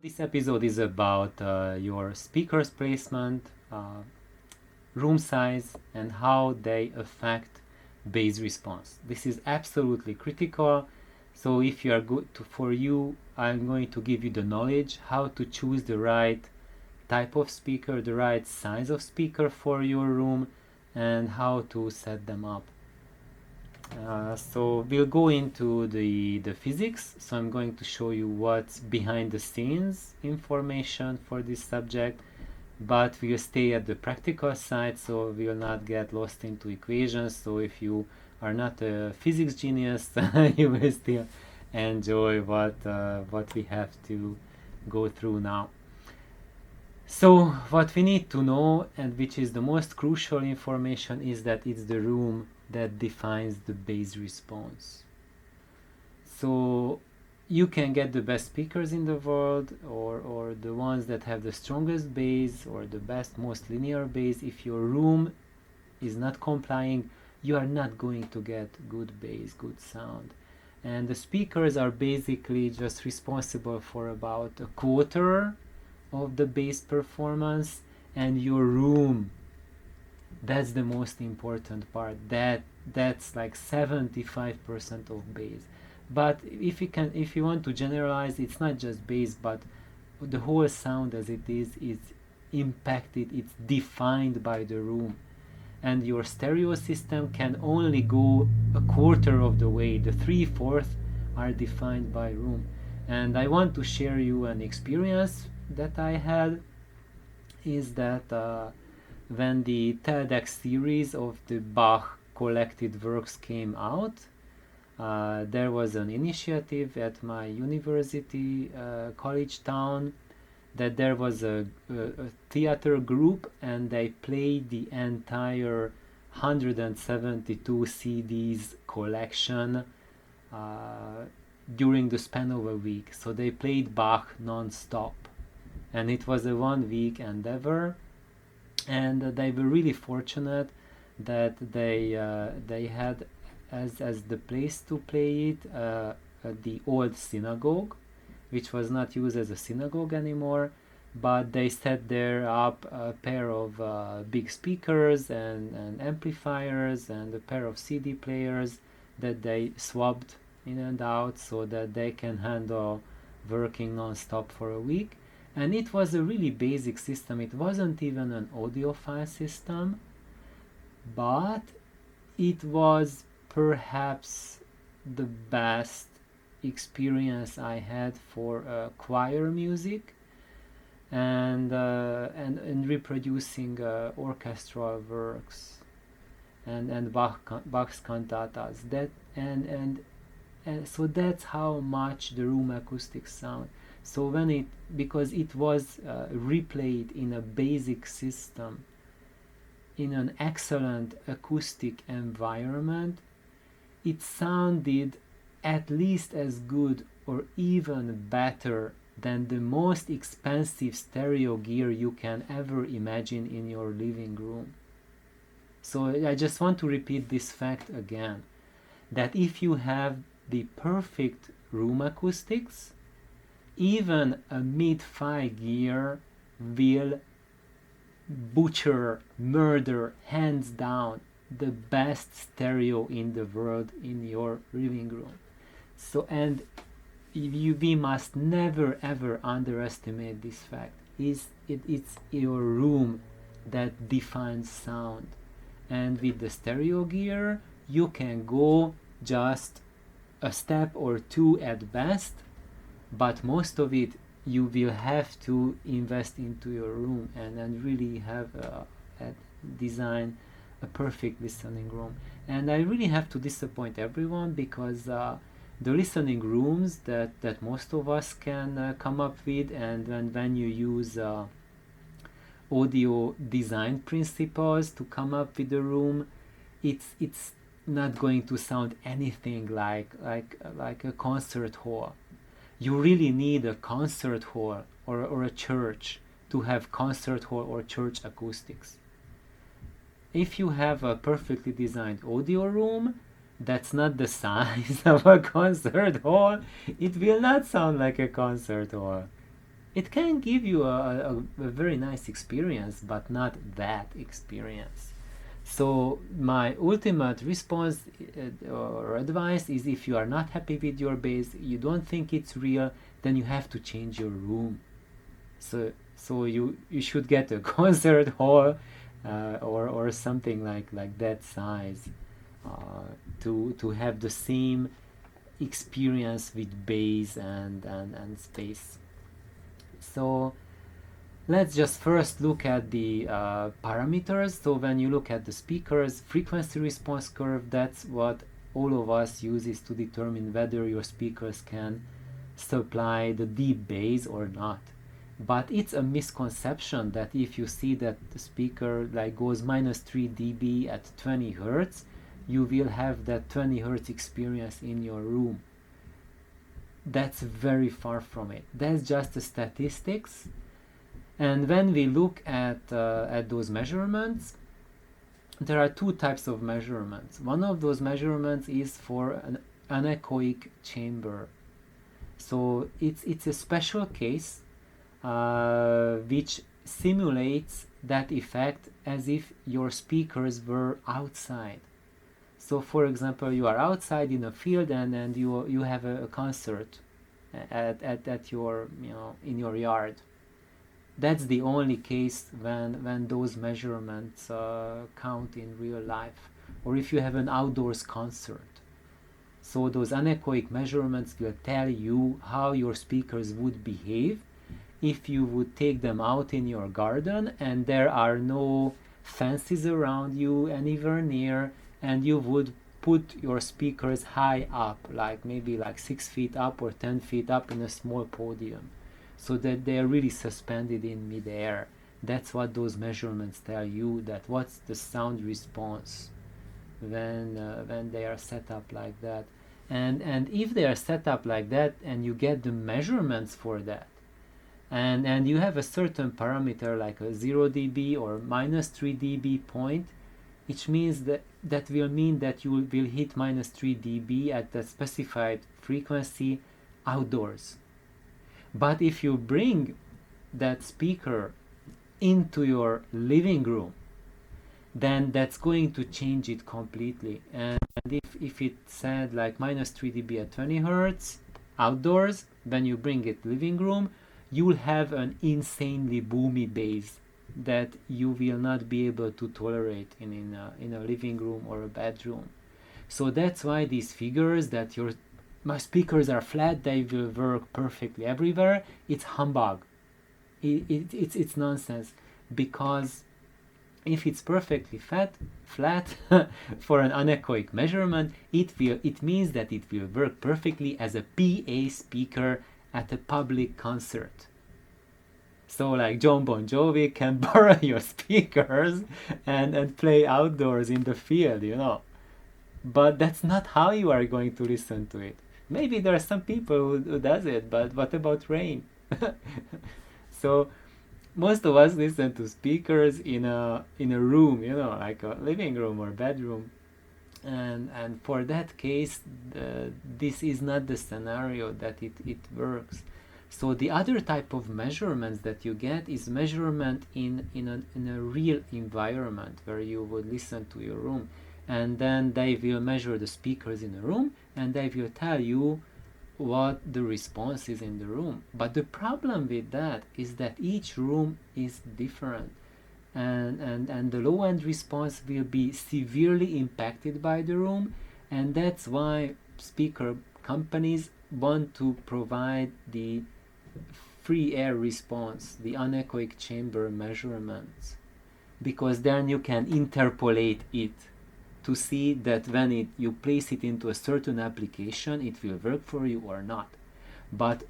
This episode is about your speakers placement, room size, and how they affect bass response. This is absolutely critical. So if you are good for you, I'm going to give you the knowledge how to choose the right type of speaker, the right size of speaker for your room, and how to set them up. So we'll go into the physics. So I'm going to show you what's behind the scenes information for this subject, but we'll stay at the practical side, so we'll not get lost into equations. So if you are not a physics genius, you will still enjoy what we have to go through now. So what we need to know, and which is the most crucial information, is that it's the room that defines the bass response. So you can get the best speakers in the world, or the ones that have the strongest bass or the best, most linear bass. If your room is not complying, you are not going to get good bass, good sound. And the speakers are basically just responsible for about a quarter of the bass performance, and your room, that's the most important part. That's like 75% of bass. But if you want to generalize, it's not just bass, but the whole sound as it is impacted, it's defined by the room. And your stereo system can only go a quarter of the way. The 3/4 are defined by room. And I want to share you an experience that I had, is that when the TEDx series of the Bach collected works came out, there was an initiative at my university, college town, that there was a theater group, and they played the entire 172 CDs collection during the span of a week. So they played Bach non-stop, and it was a 1 week endeavor, and they were really fortunate that they had as the place to play it the old synagogue, which was not used as a synagogue anymore, but they set there up a pair of big speakers and amplifiers and a pair of CD players that they swapped in and out so that they can handle working non-stop for a week. And it was a really basic system. It wasn't even an audiophile system, but it was perhaps the best experience I had for choir music and reproducing orchestral works and Bach's cantatas. And so that's how much the room acoustics sound. So because it was replayed in a basic system, in an excellent acoustic environment, it sounded at least as good or even better than the most expensive stereo gear you can ever imagine in your living room. So I just want to repeat this fact again, that if you have the perfect room acoustics, even a mid-fi gear will murder, hands down, the best stereo in the world in your living room. So, and we must never ever underestimate this fact. It's your room that defines sound. And with the stereo gear, you can go just a step or two at best, but most of it you will have to invest into your room and really have design a perfect listening room. And I really have to disappoint everyone, because the listening rooms that most of us can come up with, and when you use audio design principles to come up with a room, it's not going to sound anything like a concert hall. You really need a concert hall or a church to have concert hall or church acoustics. If you have a perfectly designed audio room that's not the size of a concert hall, it will not sound like a concert hall. it can give you a very nice experience, but not that experience. So my ultimate response or advice is, if you are not happy with your bass, you don't think it's real, then you have to change your room. So you should get a concert hall or something like that size to have the same experience with bass and space. So let's just first look at the parameters. So when you look at the speaker's frequency response curve, that's what all of us uses to determine whether your speakers can supply the deep bass or not. But it's a misconception that if you see that the speaker like goes -3 dB at 20 hertz, you will have that 20 hertz experience in your room. That's very far from it. That's just the statistics. And when we look at those measurements, there are two types of measurements. One of those measurements is for an anechoic chamber. So it's a special case which simulates that effect as if your speakers were outside. So for example, you are outside in a field and you have a concert at your, in your yard. That's the only case when those measurements count in real life, or if you have an outdoors concert. So those anechoic measurements will tell you how your speakers would behave if you would take them out in your garden and there are no fences around you anywhere near, and you would put your speakers high up, like maybe like 6 feet up or 10 feet up in a small podium, so that they are really suspended in midair. That's what those measurements tell you, that what's the sound response when they are set up like that. And if they are set up like that and you get the measurements for that, and you have a certain parameter like a 0 dB or -3 dB point, which means that will mean that you will hit -3 dB at the specified frequency outdoors. But if you bring that speaker into your living room, then that's going to change it completely. And if it said like -3 dB at 20 hertz outdoors, when you bring it living room, you will have an insanely boomy bass that you will not be able to tolerate in a living room or a bedroom. So that's why these figures that my speakers are flat, they will work perfectly everywhere, it's humbug. It's nonsense, because if it's perfectly flat for an anechoic measurement, it means that it will work perfectly as a PA speaker at a public concert. So like John Bon Jovi can borrow your speakers and play outdoors in the field, But that's not how you are going to listen to it. Maybe there are some people who does it, but what about rain? So most of us listen to speakers in a room, like a living room or bedroom. And for that case, this is not the scenario that it works. So the other type of measurements that you get is measurement in a real environment where you would listen to your room, and then they will measure the speakers in the room and they will tell you what the response is in the room. But the problem with that is that each room is different, and the low end response will be severely impacted by the room, and that's why speaker companies want to provide the free air response, the anechoic chamber measurements, because then you can interpolate it to see that when you place it into a certain application, it will work for you or not. But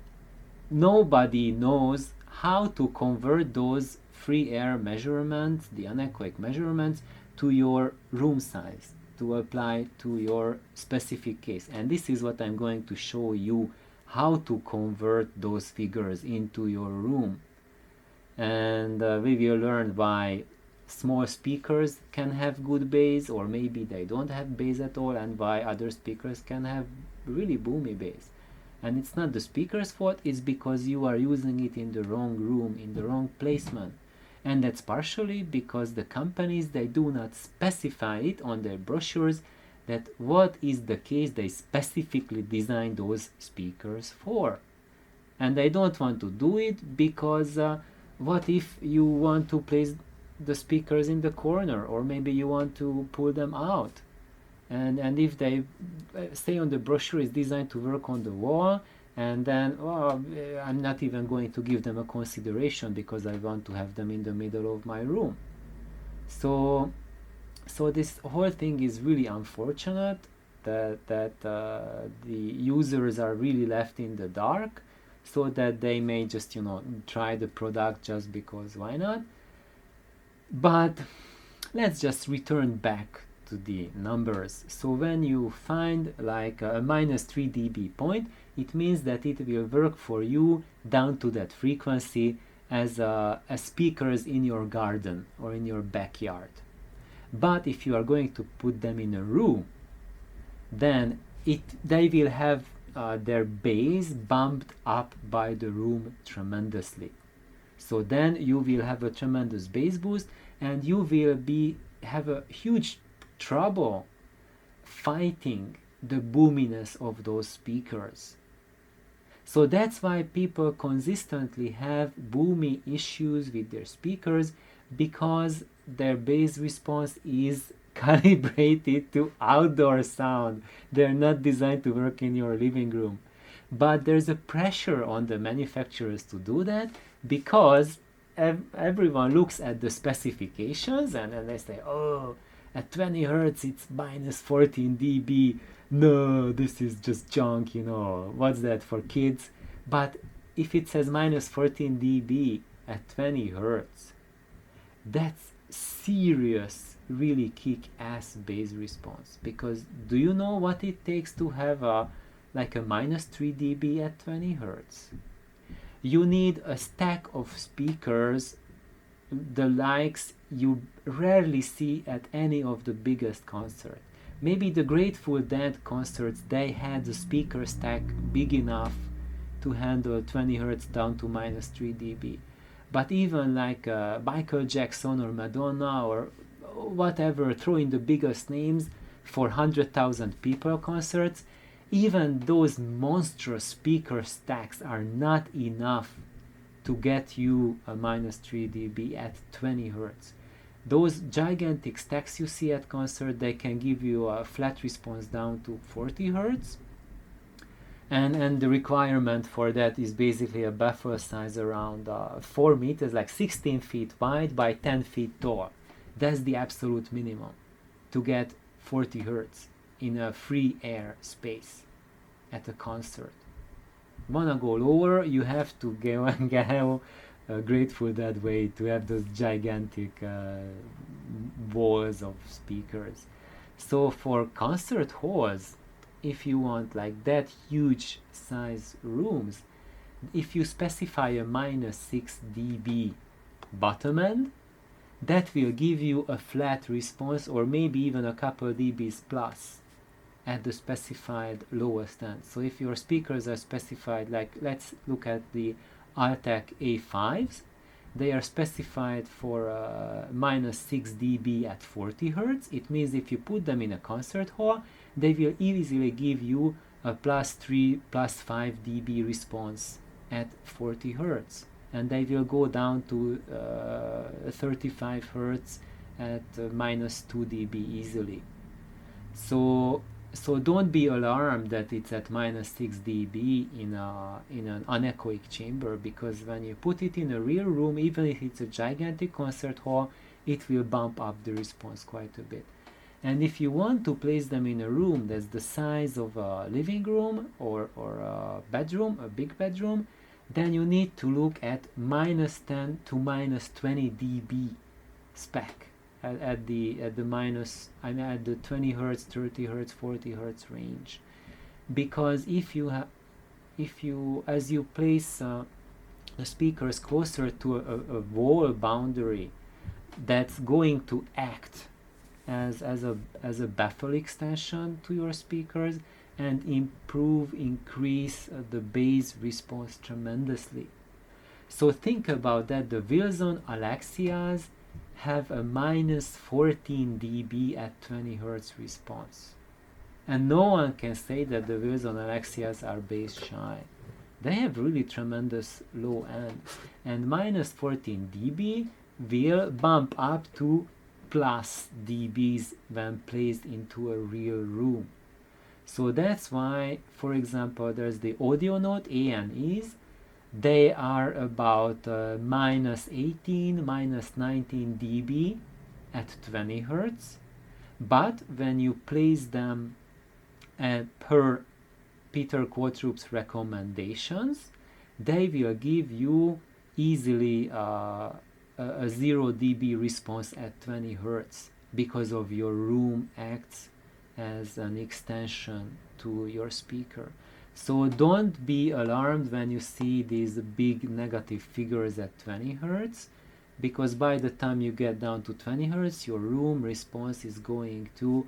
nobody knows how to convert those free air measurements, the anechoic measurements, to your room size, to apply to your specific case. And this is what I'm going to show you, how to convert those figures into your room. And we will learn why small speakers can have good bass, or maybe they don't have bass at all, and why other speakers can have really boomy bass. And it's not the speaker's fault, it's because you are using it in the wrong room, in the wrong placement. And that's partially because the companies, they do not specify it on their brochures that what is the case they specifically designed those speakers for. And they don't want to do it because what if you want to place the speakers in the corner, or maybe you want to pull them out? And if they say on the brochure is designed to work on the wall, and then I'm not even going to give them a consideration because I want to have them in the middle of my room. So this whole thing is really unfortunate that the users are really left in the dark, so that they may just try the product just because why not. But let's just return back to the numbers. So when you find like a minus 3 dB point, it means that it will work for you down to that frequency as speakers in your garden or in your backyard. But if you are going to put them in a room, then they will have their bass bumped up by the room tremendously. So then you will have a tremendous bass boost, and you will have a huge trouble fighting the boominess of those speakers. So that's why people consistently have boomy issues with their speakers, because their bass response is calibrated to outdoor sound. They're not designed to work in your living room. But there's a pressure on the manufacturers to do that, because everyone looks at the specifications and they say, oh, at 20 hertz it's minus 14 dB. No, this is just junk, what's that for kids? But if it says minus 14 dB at 20 hertz, that's serious, really kick-ass bass response. Because do you know what it takes to have a minus 3 dB at 20 hertz? You need a stack of speakers, the likes you rarely see at any of the biggest concerts. Maybe the Grateful Dead concerts, they had the speaker stack big enough to handle 20 hertz down to minus 3 dB. But even like Michael Jackson or Madonna or whatever, throw in the biggest names for 100,000 people concerts, even those monstrous speaker stacks are not enough to get you a minus 3 dB at 20 hertz. Those gigantic stacks you see at concert, they can give you a flat response down to 40 hertz. And the requirement for that is basically a baffle size around 4 meters, like 16 feet wide by 10 feet tall. That's the absolute minimum to get 40 hertz in a free air space at a concert. Wanna go lower, you have to go Grateful Dead way to have those gigantic walls of speakers. So for concert halls, if you want like that huge size rooms, if you specify a minus 6 dB bottom end, that will give you a flat response, or maybe even a couple dBs plus at the specified lowest end. So if your speakers are specified, like let's look at the Altec A5s, they are specified for minus 6 dB at 40 hertz. It means if you put them in a concert hall, they will easily give you a plus 3, plus 5 dB response at 40 hertz. And they will go down to 35 hertz at minus 2 dB easily. So don't be alarmed that it's at minus 6 dB in an anechoic chamber, because when you put it in a real room, even if it's a gigantic concert hall, it will bump up the response quite a bit. And if you want to place them in a room that's the size of a living room or a bedroom, a big bedroom, then you need to look at minus 10 to minus 20 dB spec at the minus, I mean at the 20 hertz, 30 hertz, 40 hertz range. Because as you place the speakers closer to a wall boundary, that's going to act as a baffle extension to your speakers, and increase the bass response tremendously. So think about that. The Wilson Alexias have a minus 14 dB at 20 Hz response. And no one can say that the Wilson Alexias are bass shy. They have really tremendous low end. And minus 14 dB will bump up to plus dBs when placed into a real room. So that's why, for example, there's the audio note A and E's. They are about minus 18, minus 19 dB at 20 Hertz. But when you place them per Peter Quatroup's recommendations, they will give you easily a 0 dB response at 20 Hertz because of your room acts as an extension to your speaker. So don't be alarmed when you see these big negative figures at 20 Hertz, because by the time you get down to 20 Hertz, your room response is going to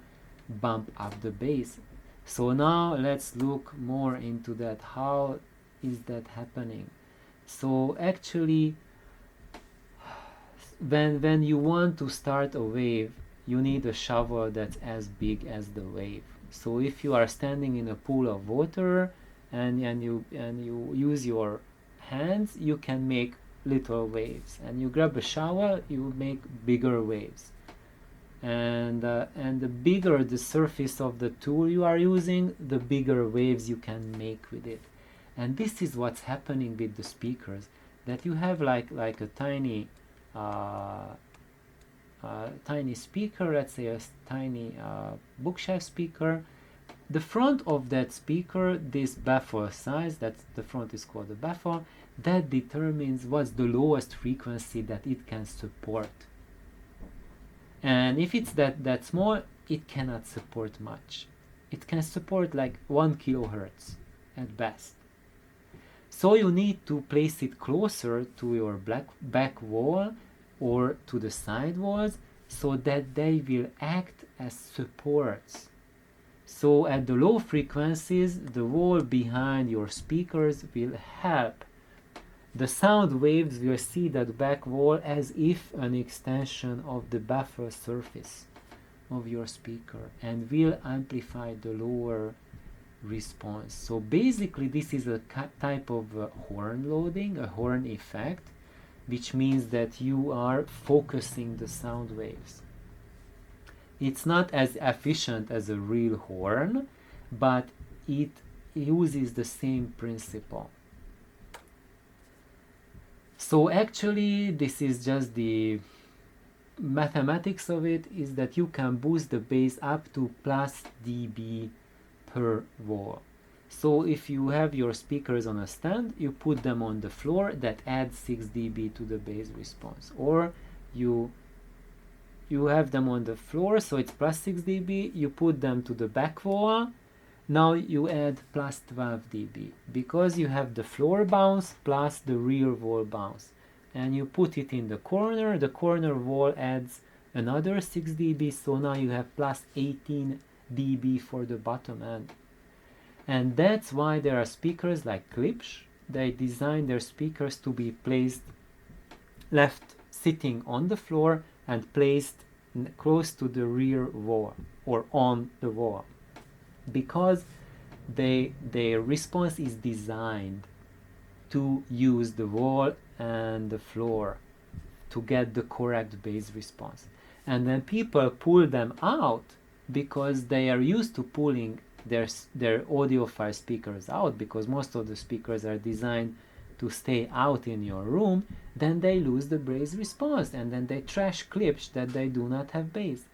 bump up the bass. So now let's look more into that. How is that happening? So actually, when you want to start a wave, you need a shovel that's as big as the wave. So if you are standing in a pool of water and you use your hands, you can make little waves. And you grab a shovel, you make bigger waves. And the bigger the surface of the tool you are using, the bigger waves you can make with it. And this is what's happening with the speakers, that you have like a tiny tiny speaker, let's say a tiny bookshelf speaker. The front of that speaker, this baffle size, that's the front is called the baffle, that determines what's the lowest frequency that it can support. And if it's that small, it cannot support much. It can support like 1 kilohertz at best. So you need to place it closer to your back wall or to the side walls so that they will act as supports. So at the low frequencies, the wall behind your speakers will help. The sound waves will see that back wall as if an extension of the baffle surface of your speaker and will amplify the lower response. So basically this is a type of horn loading, a horn effect, which means that you are focusing the sound waves. It's not as efficient as a real horn, but it uses the same principle. So actually this is just the mathematics of it, is that you can boost the bass up to plus dB per wall. So if you have your speakers on a stand, you put them on the floor, that adds 6 dB to the bass response. Or you have them on the floor, so it's plus 6 dB, you put them to the back wall, now you add plus 12 dB, because you have the floor bounce plus the rear wall bounce. And you put it in the corner wall adds another 6 dB, so now you have plus 18 dB for the bottom end. And that's why there are speakers like Klipsch. They design their speakers to be placed left sitting on the floor and placed close to the rear wall or on the wall, because their response is designed to use the wall and the floor to get the correct bass response. And then people pull them out because they are used to pulling their audiophile speakers out, because most of the speakers are designed to stay out in your room. Then they lose the bass response and then they trash Klipsch that they do not have bass.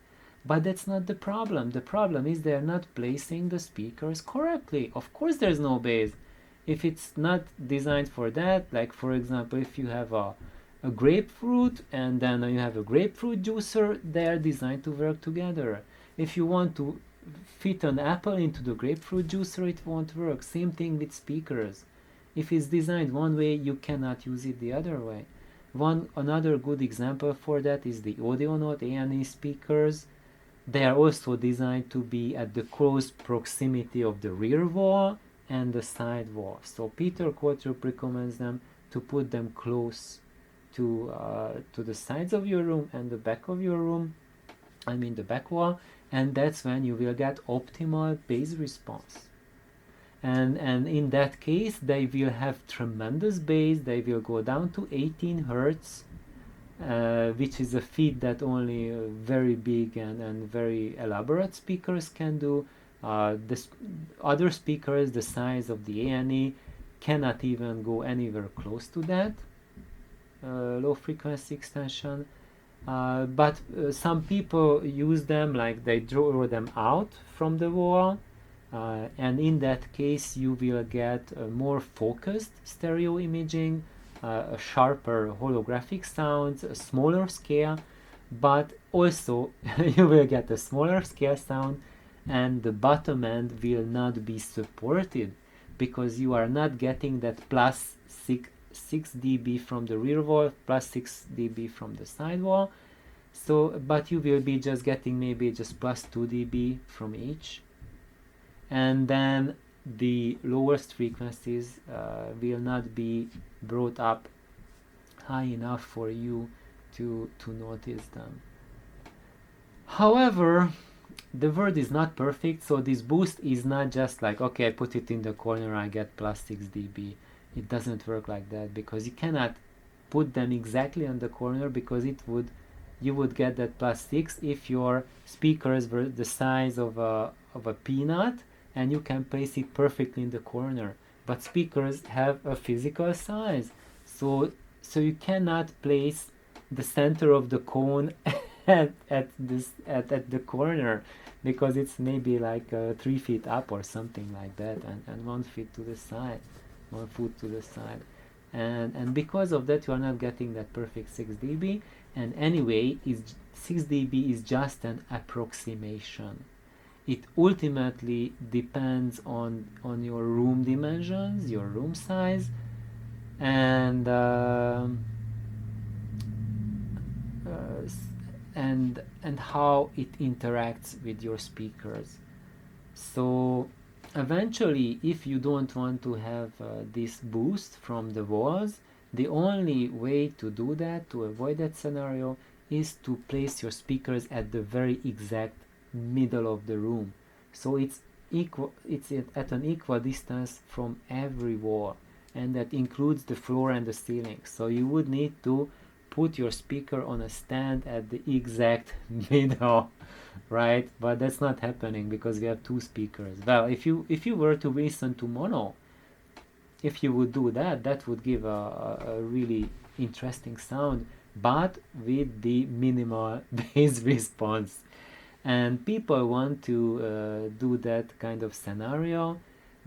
But that's not the problem. The problem is they're not placing the speakers correctly. Of course there's no bass. If it's not designed for that, like for example, if you have a grapefruit and then you have a grapefruit juicer, they are designed to work together. If you want to fit an apple into the grapefruit juicer, it won't work. Same thing with speakers. If it's designed one way, you cannot use it the other way. Another good example for that is the audio note A&E speakers. they are also designed to be at the close proximity of the rear wall and the side wall. So Peter Quattrope recommends them to put them close to the sides of your room and the back of your room, I mean the back wall, and that's when you will get optimal bass response. And in that case they will have tremendous bass. They will go down to 18 hertz, which is a feat that only very big and very elaborate speakers can do. Other speakers the size of the A&E cannot even go anywhere close to that low frequency extension. But some people use them, like they draw them out from the wall, and in that case you will get a more focused stereo imaging, a sharper holographic sound, a smaller scale, but also you will get a smaller scale sound, and the bottom end will not be supported because you are not getting that plus 6 dB from the rear wall, plus 6 dB from the side wall. So, but you will be just getting maybe just plus 2 dB from each, and then the lowest frequencies will not be brought up high enough for you to notice them. However, the word is not perfect, so this boost is not just like, okay, I put it in the corner, I get plus 6 dB. It doesn't work like that, because you cannot put them exactly on the corner, because you would get that plus 6 if your speakers were the size of a peanut and you can place it perfectly in the corner. But speakers have a physical size, so you cannot place the center of the cone at the corner, because it's maybe like 3 feet up or something like that, and 1 foot to the side, and because of that you are not getting that perfect 6 dB. And anyway, 6 dB is just an approximation. It ultimately depends on your room dimensions, your room size, and how it interacts with your speakers. So eventually, if you don't want to have this boost from the walls, the only way to do that, to avoid that scenario, is to place your speakers at the very exact middle of the room. So it's at an equal distance from every wall, and that includes the floor and the ceiling. So you would need to put your speaker on a stand at the exact middle, right? But that's not happening because we have 2 speakers. Well, if you were to listen to mono, if you would do that, that would give a really interesting sound, but with the minimal bass response. And people want to do that kind of scenario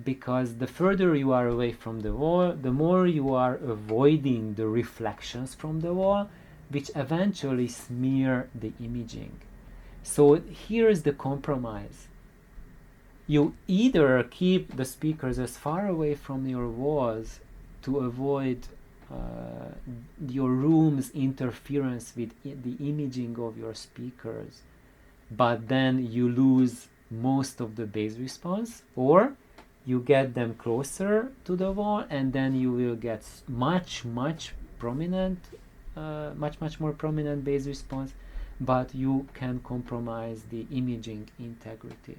because the further you are away from the wall, the more you are avoiding the reflections from the wall, which eventually smear the imaging. So here's the compromise. You either keep the speakers as far away from your walls to avoid your room's interference with the imaging of your speakers, but then you lose most of the bass response, or you get them closer to the wall and then you will get much more prominent bass response, but you can compromise the imaging integrity.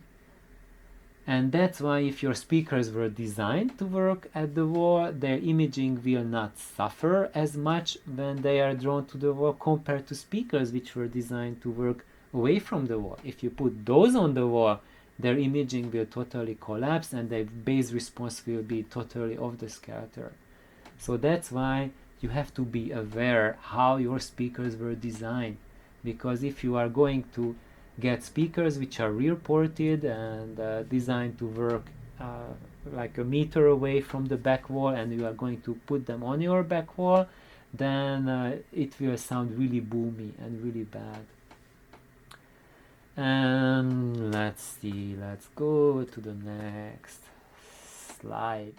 And that's why if your speakers were designed to work at the wall, their imaging will not suffer as much when they are drawn to the wall compared to speakers which were designed to work away from the wall. If you put those on the wall, their imaging will totally collapse and their bass response will be totally off the scatter. So that's why you have to be aware how your speakers were designed, because if you are going to get speakers which are rear ported and designed to work like a meter away from the back wall, and you are going to put them on your back wall, then it will sound really boomy and really bad. And let's see, let's go to the next slide.